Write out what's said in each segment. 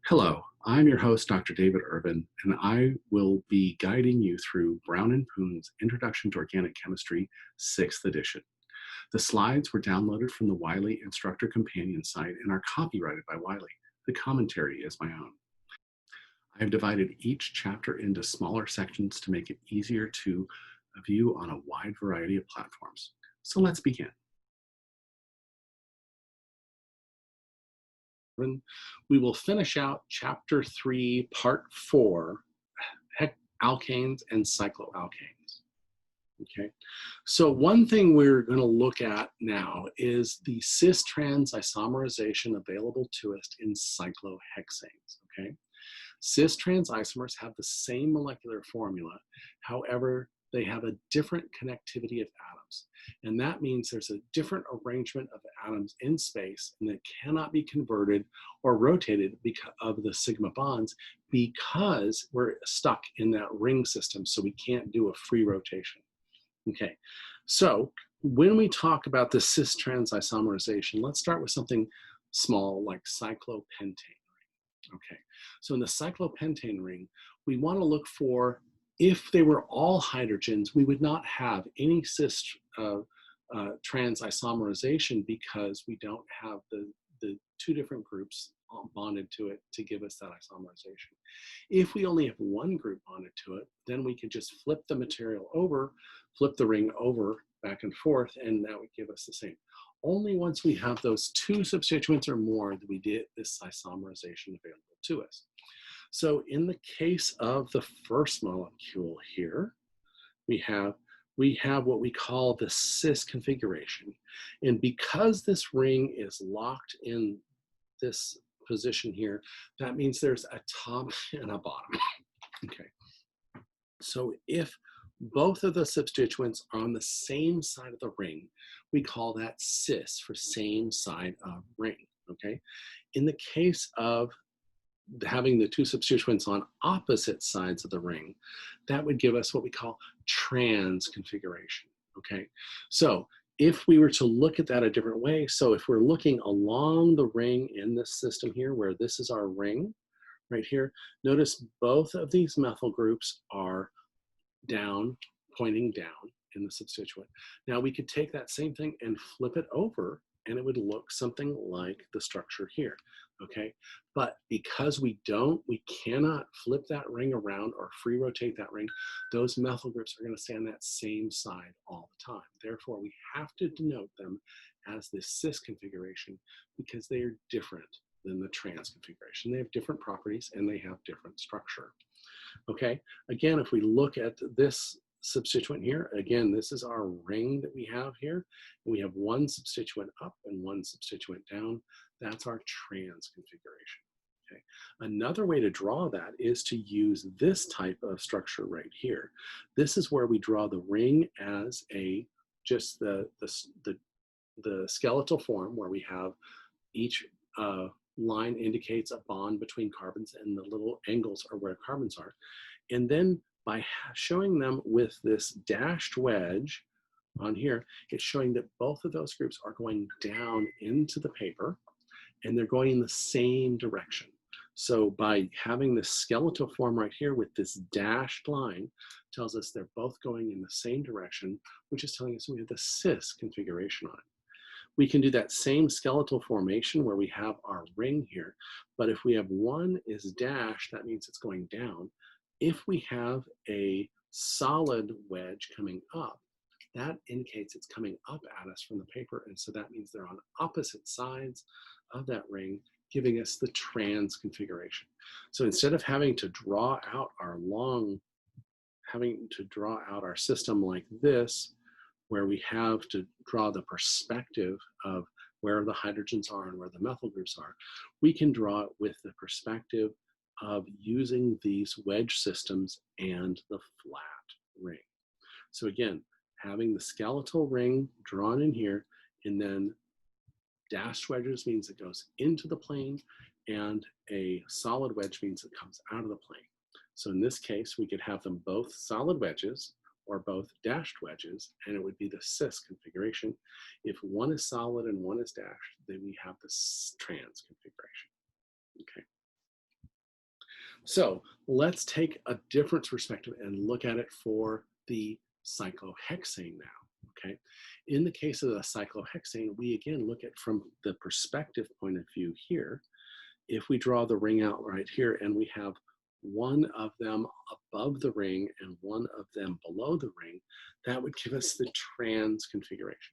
Hello, I'm your host, Dr. David Urban, and I will be guiding you through Brown and Poon's Introduction to Organic Chemistry, 6th edition. The slides were downloaded from the Wiley Instructor Companion site and are copyrighted by Wiley. The commentary is my own. I have divided each chapter into smaller sections to make it easier to view on a wide variety of platforms. So let's begin. We will finish out chapter 3, part 4, alkanes and cycloalkanes. Okay, so one thing we're going to look at now is the cis-trans isomerization available to us in cyclohexanes. Okay, cis-trans isomers have the same molecular formula, however, they have a different connectivity of atoms. And that means there's a different arrangement of atoms in space and that cannot be converted or rotated because of the sigma bonds because we're stuck in that ring system, so we can't do a free rotation. Okay, so when we talk about the cis-trans isomerization, let's start with something small like cyclopentane. Okay, so in the cyclopentane ring, we want to look for, if they were all hydrogens, we would not have any trans isomerization because we don't have the two different groups bonded to it to give us that isomerization. If we only have one group bonded to it, then we could just flip the material over, flip the ring over back and forth, and that would give us the same. Only once we have those two substituents or more that we get this isomerization available to us. So in the case of the first molecule here, we have what we call the cis configuration. And because this ring is locked in this position here, that means there's a top and a bottom. Okay. So if both of the substituents are on the same side of the ring, we call that cis for same side of ring, okay? In the case of having the two substituents on opposite sides of the ring, that would give us what we call trans configuration, okay? So if we were to look at that a different way, so if we're looking along the ring in this system here, where this is our ring, right here, notice both of these methyl groups are down, pointing down in the substituent. Now we could take that same thing and flip it over and it would look something like the structure here, okay? But because we cannot flip that ring around or free rotate that ring, those methyl groups are gonna stay on that same side all the time. Therefore, we have to denote them as this cis configuration because they are different than the trans configuration. They have different properties and they have different structure. Okay, again, if we look at this substituent here, again, this is our ring that we have here. We have one substituent up and one substituent down. That's our trans configuration. Okay. Another way to draw that is to use this type of structure right here. This is where we draw the ring as just the skeletal form where we have each line indicates a bond between carbons and the little angles are where carbons are. And then by showing them with this dashed wedge on here, it's showing that both of those groups are going down into the paper and they're going in the same direction. So by having this skeletal form right here with this dashed line tells us they're both going in the same direction, which is telling us we have the cis configuration on it. We can do that same skeletal formation where we have our ring here, but if we have one is dashed, that means it's going down. If we have a solid wedge coming up, that indicates it's coming up at us from the paper, and so that means they're on opposite sides of that ring, giving us the trans configuration. So instead of having to draw out our system like this, where we have to draw the perspective of where the hydrogens are and where the methyl groups are, we can draw it with the perspective of using these wedge systems and the flat ring. So again, having the skeletal ring drawn in here, and then dashed wedges means it goes into the plane, and a solid wedge means it comes out of the plane. So in this case, we could have them both solid wedges or both dashed wedges, and it would be the cis configuration. If one is solid and one is dashed, then we have the trans configuration. Okay. So let's take a different perspective and look at it for the cyclohexane now, okay? In the case of the cyclohexane, we again look at from the perspective point of view here. If we draw the ring out right here and we have one of them above the ring and one of them below the ring, that would give us the trans configuration.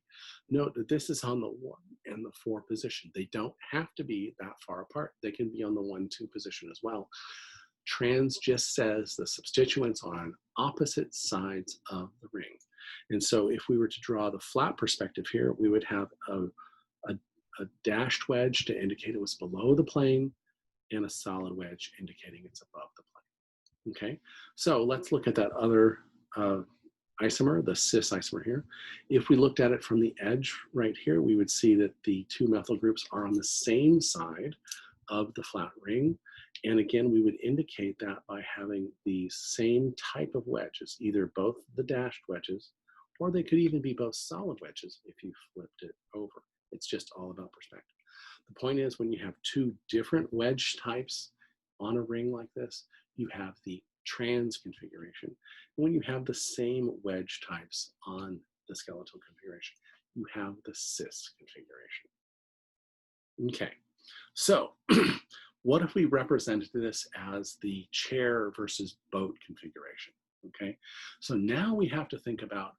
Note that this is on the 1 and the 4 position. They don't have to be that far apart. They can be on the 1-2 position as well. Trans just says the substituents are on opposite sides of the ring. And so if we were to draw the flat perspective here, we would have a dashed wedge to indicate it was below the plane and a solid wedge indicating it's above the plane. Okay, so let's look at that other isomer, the cis isomer here. If we looked at it from the edge right here, we would see that the 2 methyl groups are on the same side of the flat ring. And again, we would indicate that by having the same type of wedges, either both the dashed wedges, or they could even be both solid wedges if you flipped it over. It's just all about perspective. The point is, when you have 2 different wedge types on a ring like this, you have the trans configuration. When you have the same wedge types on the skeletal configuration, you have the cis configuration. Okay, so what if we represented this as the chair versus boat configuration? Okay, so now we have to think about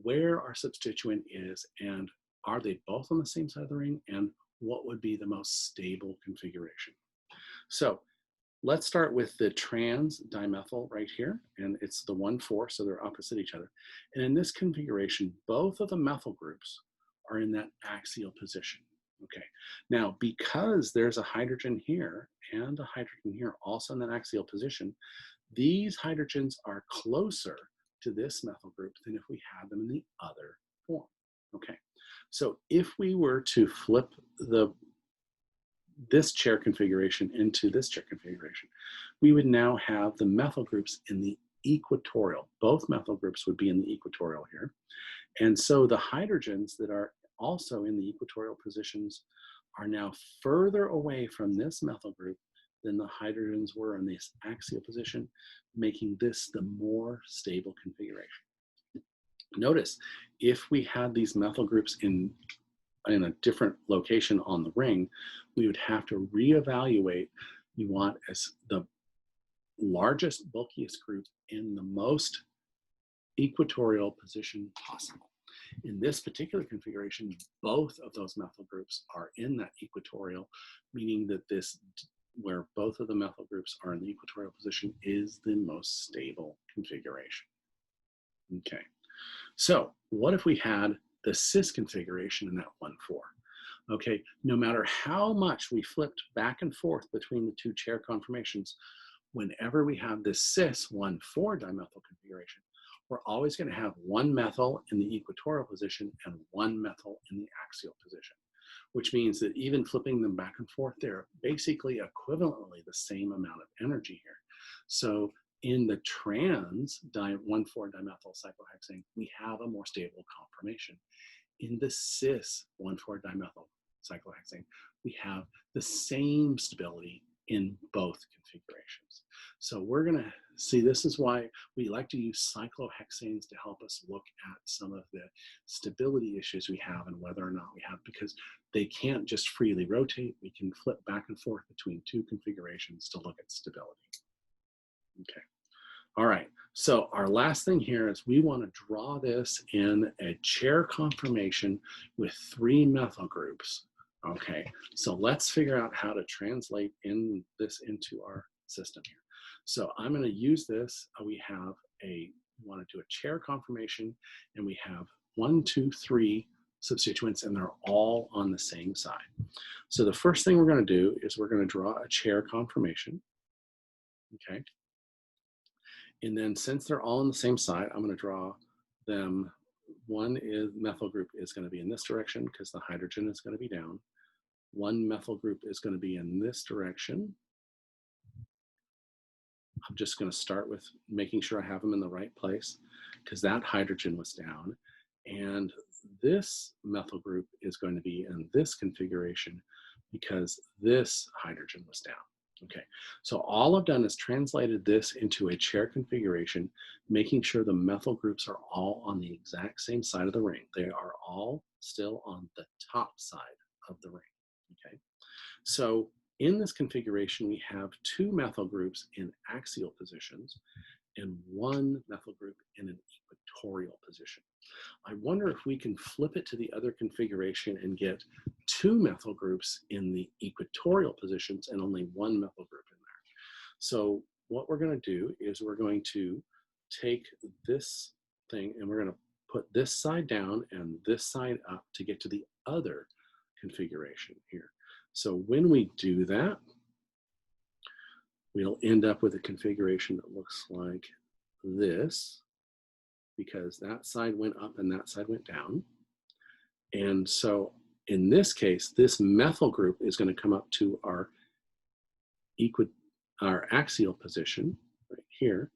where our substituent is and are they both on the same side of the ring, and what would be the most stable configuration. So let's start with the trans dimethyl right here, and it's the 1,4, so they're opposite each other. And in this configuration, both of the methyl groups are in that axial position. Okay, now because there's a hydrogen here and a hydrogen here also in that axial position, these hydrogens are closer to this methyl group than if we had them in the other form. Okay, so if we were to flip this chair configuration into this chair configuration, we would now have the methyl groups in the equatorial. Both methyl groups would be in the equatorial here. And so the hydrogens that are also in the equatorial positions are now further away from this methyl group than the hydrogens were in this axial position, making this the more stable configuration. Notice, if we had these methyl groups in a different location on the ring, we would have to reevaluate. You want as the largest, bulkiest group in the most equatorial position possible. In this particular configuration, both of those methyl groups are in that equatorial, meaning that this, where both of the methyl groups are in the equatorial position, is the most stable configuration. Okay, so what if we had the cis configuration in that 1,4? Okay, no matter how much we flipped back and forth between the 2 chair conformations, whenever we have this cis 1,4 dimethyl configuration, we're always going to have 1 methyl in the equatorial position and 1 methyl in the axial position, which means that even flipping them back and forth, they're basically equivalently the same amount of energy here. So in the trans 1,4 dimethyl cyclohexane, we have a more stable conformation. In the cis 1,4 dimethyl cyclohexane, we have the same stability in both configurations. So we're going to see, this is why we like to use cyclohexanes to help us look at some of the stability issues we have and whether or not we have, because they can't just freely rotate. We can flip back and forth between 2 configurations to look at stability. Okay. All right, so our last thing here is we want to draw this in a chair conformation with 3 methyl groups. Okay, so let's figure out how to translate this into our system here. So I'm going to use this. We want to do a chair conformation, and we have 1, 2, 3 substituents, and they're all on the same side. So the first thing we're going to do is we're going to draw a chair conformation. Okay. And then since they're all on the same side, I'm going to draw them. One is methyl group is going to be in this direction because the hydrogen is going to be down. 1 methyl group is going to be in this direction. I'm just going to start with making sure I have them in the right place because that hydrogen was down. And this methyl group is going to be in this configuration because this hydrogen was down. Okay, so all I've done is translated this into a chair configuration, making sure the methyl groups are all on the exact same side of the ring. They are all still on the top side of the ring. Okay, so in this configuration, we have two methyl groups in axial positions and one methyl group in an equatorial position. I wonder if we can flip it to the other configuration and get two methyl groups in the equatorial positions and only one methyl group in there. So what we're going to do is we're going to take this thing and we're going to put this side down and this side up to get to the other configuration here. So when we do that, we'll end up with a configuration that looks like this, because that side went up and that side went down. And so in this case, this methyl group is going to come up to our axial position right here.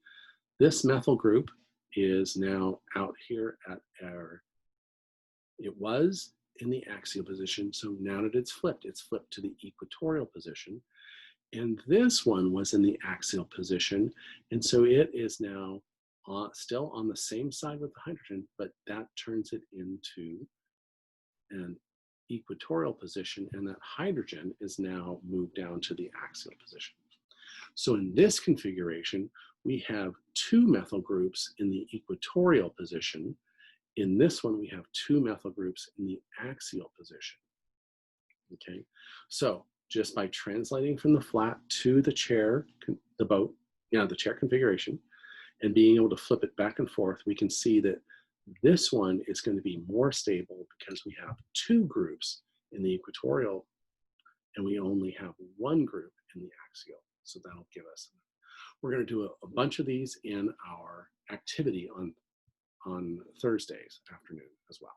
This methyl group is now out here at it was in the axial position. So now that it's flipped to the equatorial position. And this one was in the axial position. And so it is now still on the same side with the hydrogen, but that turns it into an equatorial position, and that hydrogen is now moved down to the axial position. So in this configuration, we have two methyl groups in the equatorial position. In this one, we have two methyl groups in the axial position. Okay, so just by translating from the flat to the chair, the chair configuration, and being able to flip it back and forth, we can see that this one is going to be more stable because we have two groups in the equatorial and we only have one group in the axial. So that'll give us, we're going to do a bunch of these in our activity on Thursdays afternoon as well.